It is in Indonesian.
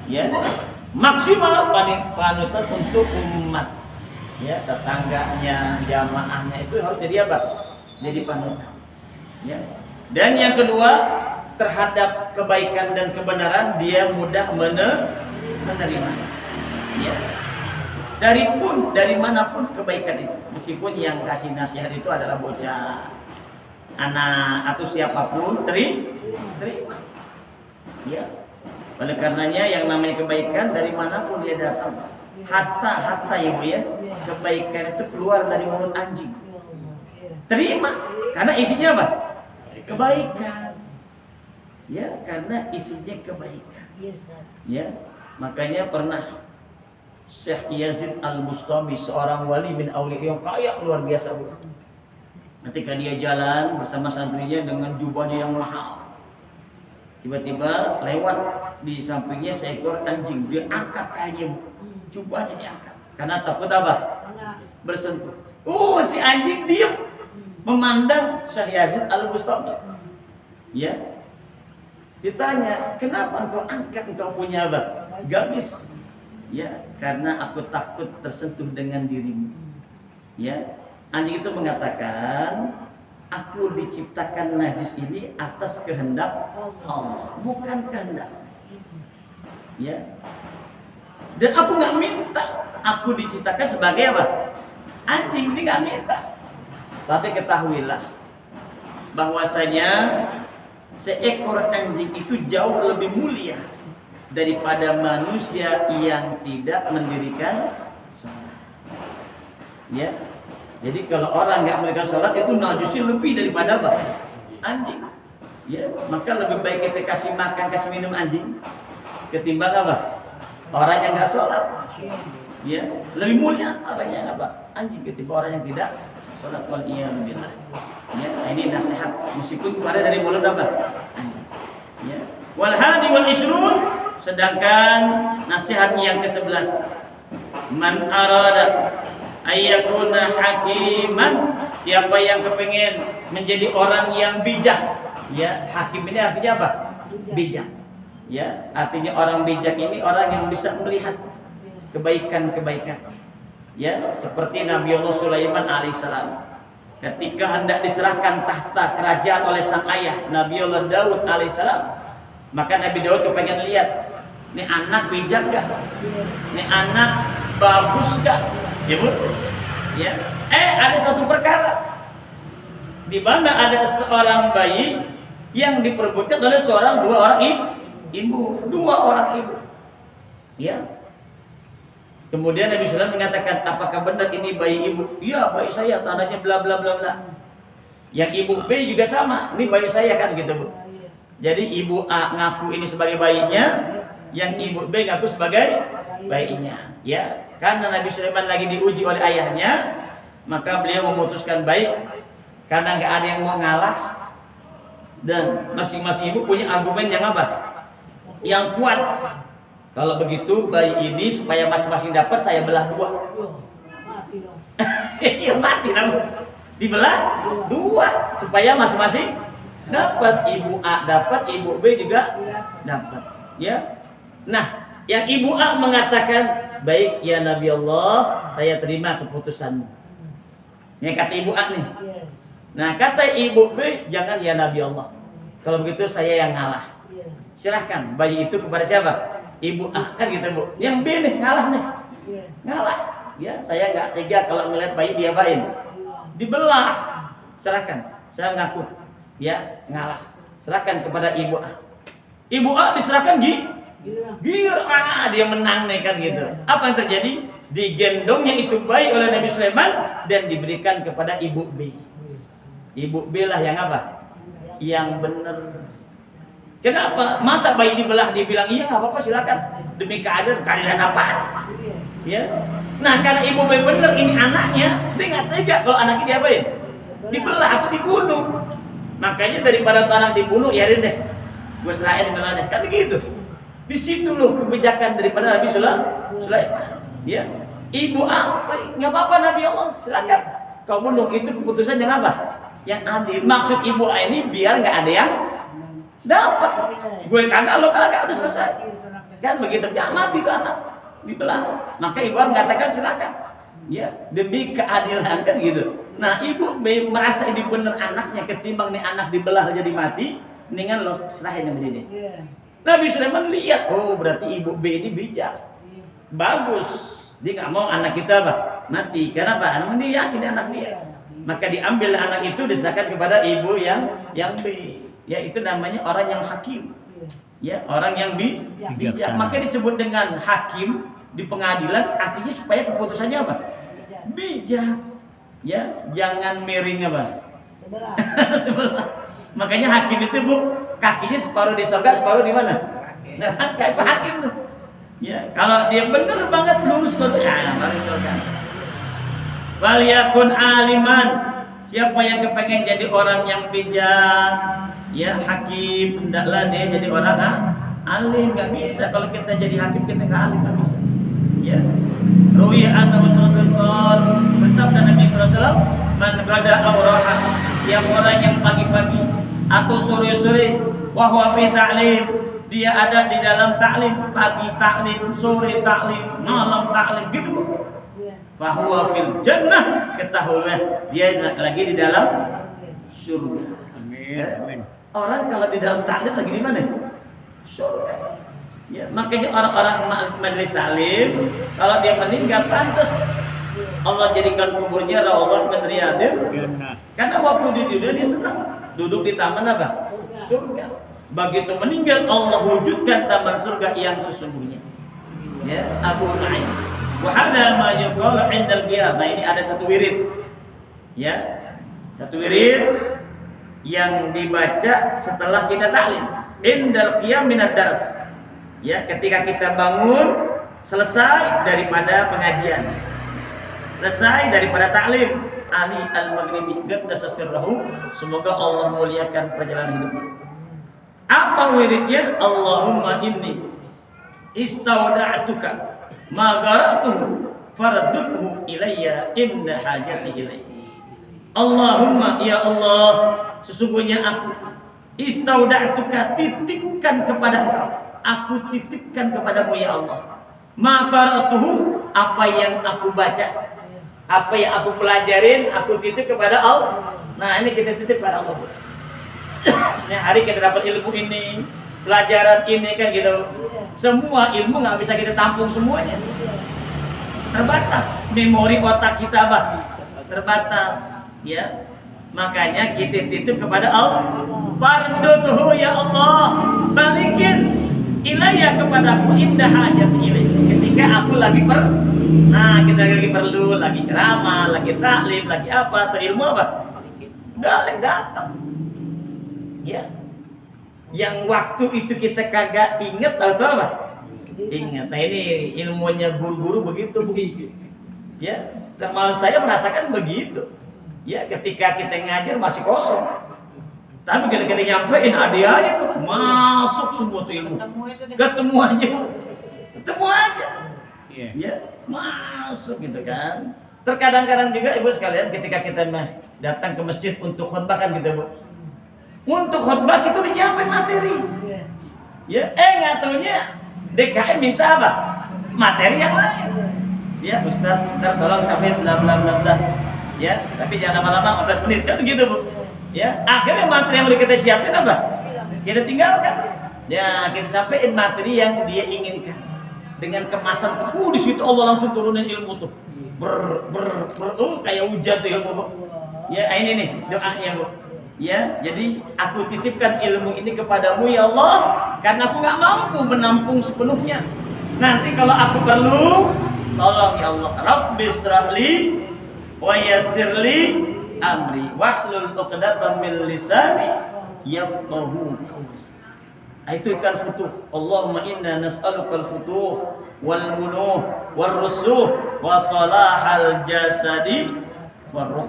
Ya, maksimal panutan untuk umat. Ya, tetangganya, jamaahnya itu harus jadi apa? Jadi panutan. Ya. Dan yang kedua, terhadap kebaikan dan kebenaran dia mudah menerima. Ya. Dari manapun kebaikan itu, meskipun yang kasih nasihat itu adalah bocah, anak atau siapapun, terima. Ya. Oleh karenanya yang namanya kebaikan dari manapun dia datang, hatta ya Bu ya, kebaikan itu keluar dari mulut anjing. Terima, karena isinya apa? Kebaikan. Ya, karena isinya kebaikan. Ya, makanya pernah Syekh Yazid Al-Bustami, seorang wali bin auliya yang kaya luar biasa Bu. Ketika dia jalan bersama santrinya dengan jubahnya yang mahal, tiba-tiba lewat di sampingnya seekor anjing, dia angkat kayaknya, jubahnya diangkat, karena takut apa? Bersentuh. Si anjing diam, memandang Syekh Yazid Al-Bustami. Ya, ditanya, kenapa engkau angkat, engkau punya apa? Gamis. Ya, karena aku takut tersentuh dengan dirimu. Ya, anjing itu mengatakan, aku diciptakan najis ini atas kehendak Allah, bukan kehendak. Ya. Dan aku nggak minta, aku diciptakan sebagai apa? Anjing, ini nggak minta. Tapi ketahuilah bahwasanya seekor anjing itu jauh lebih mulia daripada manusia yang tidak mendirikan salat. Ya. Jadi kalau orang nggak mendirikan salat itu najisnya lebih daripada apa? Anjing. Ya, maka lebih baik kita kasih makan, kasih minum anjing ketimbang apa? Orang yang nggak sholat. Ya, lebih mulia orang yang apa? Anjing ketimbang orang yang tidak sholat. Waliyahumillah. Ya, ini nasihat meskipun ada dari mulut apa? Anjing. Ya. Wal hadi wal isrun, sedangkan nasihat yang ke-11, man arada ayyakuna hakiman, siapa yang kepengen menjadi orang yang bijak. Ya, hakim ini artinya apa? Bijak. Ya, artinya orang bijak ini orang yang bisa melihat kebaikan-kebaikan. Ya, seperti Nabi Allah Sulaiman alaihissalam, ketika hendak diserahkan tahta kerajaan oleh sang ayah Nabi Allah Daud alaihissalam, maka Nabi Daud kepengen lihat, ini anak bijak gak? Ini anak bagus gak? Ya Bu? Ya. Ada satu perkara di mana ada seorang bayi yang diperebutkan oleh dua orang ibu. Ya. Kemudian Nabi SAW mengatakan, apakah benar ini bayi ibu? Iya, bayi saya, tandanya bla bla bla bla. Yang ibu B juga sama, ini bayi saya kan gitu Bu. Jadi ibu A ngaku ini sebagai bayinya, yang ibu B ngaku sebagai bayinya. Ya, karena Nabi Sulaiman lagi diuji oleh ayahnya, maka beliau memutuskan baik, karena nggak ada yang mau ngalah, dan masing-masing ibu punya argumen yang apa? Yang kuat. Kalau begitu bayi ini supaya masing-masing dapat, saya belah dua. Mati dong. Iya mati dong. Dibelah dua supaya masing-masing dapat. Ibu A dapat, ibu B juga dapat. Ya. Nah, yang ibu A mengatakan, baik ya Nabi Allah, saya terima keputusanmu. Ini kata ibu A nih. Nah, kata ibu B, jangan ya Nabi Allah. Kalau begitu saya yang ngalah. Silahkan bayi itu kepada siapa? Ibu A, kan gitu Bu. Yang B nih ngalah nih. Ngalah. Ya, saya nggak tega kalau ngeliat bayi diapain. Dibelah. Serahkan. Saya ngaku. Ya, ngalah. Serahkan kepada ibu A. Ibu A diserahkan dia menang nih kan gitu. Apa yang terjadi? Digendongnya itu bayi oleh Nabi Sulaiman dan diberikan kepada ibu B. Ibu B lah yang apa? Yang benar. Kenapa? Masa bayi dibelah dia bilang iya nggak apa-apa silakan, demi keadilan apa? Ya. Nah karena ibu B benar ini anaknya, dia nggak tega kalau anaknya diapain? Dibelah atau dibunuh. Makanya daripada anak dibunuh, ya deh, gue serahin dibelah deh, kan gitu. Di situ loh kebijakan daripada Nabi Sulaiman. Ya. Ibu A, nggak apa-apa Nabi Allah, silakan kau bunuh, itu keputusan yang apa? Yang adil. Maksud ibu A ini biar nggak ada yang dapat. Gue kagak, lo kagak, udah selesai. Kan begitu, ya mati tuh anak dibelah. Maka ibu mengatakan silakan. Ya, demi keadilan kan gitu. Nah, ibu merasa ini benar anaknya ketimbang nih anak dibelah jadi mati, mendingan lo serahin sama dia. Nabi Sulaiman lihat, oh berarti ibu B ini bijak. Bagus. Dia nggak mau anak kita mati. Kenapa? Anak dia yakin anak dia. Maka diambil anak itu diserahkan kepada ibu yang B. Ya, itu namanya orang yang hakim. Ya, orang yang bijak. Maka disebut dengan hakim di pengadilan, artinya supaya keputusannya apa? Bijak. Ya, jangan miring sebelah. Makanya hakim itu kakinya separuh di surga, separuh di mana? Neraka. Itu hakim tuh. Ya, kalau dia benar banget lurus baru surga. Waliyakun aliman. Siapa yang kepengen jadi orang yang bijak, ya hakim, hendaklah dia jadi orang alim. Nggak bisa kalau kita jadi hakim kita nggak alim, nggak bisa. Ya. Ruwi anna Rasulullah bersabda Nabi sallallahu alaihi wasallam, man gada awraha, siapa orang yang pagi-pagi atau sore-sore wa huwa fi ta'lim, dia ada di dalam ta'lim, pagi ta'lim, sore ta'lim, malam ta'lim gitu. Fa huwa fil jannah, ketahuilah dia lagi di dalam surga. Amin. Orang kalau di dalam ta'lim lagi di mana? Surga. Ya, makanya orang-orang majelis taklim kalau dia meninggal pantas Allah jadikan kuburnya raudhah min riyadil jannah. Karena waktu di dunia dia senang duduk di taman apa? Surga. Begitu meninggal Allah wujudkan taman surga yang sesungguhnya. Ya, Abu Nu'aim. Wa hadza ma yuqalu 'indal qiyam. Nah, ini ada satu wirid. Ya. Satu wirid yang dibaca setelah kita taklim. Indal qiyam minad dars. Ya, ketika kita bangun selesai daripada pengajian, selesai daripada taklim, Ali al-Maghribi qaddasa sirrahu, semoga Allah muliakan perjalanan hidupnya. Apa wiridnya? Allahumma inni istauda'tuka ma qara'tuhu fardudhu ilayya inna hajati ilaihi. Allahumma, ya Allah, sesungguhnya aku istauda'tuka, titipkan kepada Engkau. Aku titipkan kepadamu ya Allah. Maka tuh apa yang aku baca, apa yang aku pelajarin, aku titip kepada Allah. Nah, ini kita titip kepada Allah. Nah, hari kita dapat ilmu ini, pelajaran ini kan gitu. Semua ilmu nggak bisa kita tampung semuanya. Terbatas memori otak kita terbatas, ya. Makanya kita titip kepada Allah. Fardutuhu ya Allah, balikin ilayya kepadaku indah hajat ilaih. Ketika aku lagi kita lagi perlu, lagi ceramah, lagi taklim, lagi apa, atau ilmu apa? Datang. Ya. Yang waktu itu kita kagak inget atau apa? Ingat. Nah, ini ilmunya guru-guru begitu. Ya, termasuk saya merasakan begitu. Ya, ketika kita ngajar masih kosong. Tapi ketika nyampein aja tuh masuk semua tuh ilmu. Ketemu aja. Ya, masuk gitu kan. Terkadang-kadang juga ibu sekalian ketika kita datang ke masjid untuk khutbah kan gitu, Bu. Untuk khutbah kita udah nyampein materi. Ya, nggak taunya DKM minta apa? Materi yang lain. Ya, Ustaz, tolong sampai bla bla bla bla. Ya, tapi jangan lama-lama 15 menit kan gitu, Bu. Ya, akhirnya materi yang udah kita siapin apa? Kita tinggalkan. Ya, kita sampaikan materi yang dia inginkan dengan kemasan. Di situ Allah langsung turunin ilmu tuh. Kayak hujan tuh ilmu, Bu. Ya, ini nih doanya, Bu. Ya, jadi aku titipkan ilmu ini kepadamu ya Allah, karena aku nggak mampu menampung sepenuhnya. Nanti kalau aku perlu, tolong ya Allah, Rabbi shrahli wa yassirli amri wahlul 'uqdatam min lisani yafqahu qawli. Itu kan futuh. Allahumma inna nas'alukal futuh wal munuh wal rusuh wa salahal jasadi war ruh.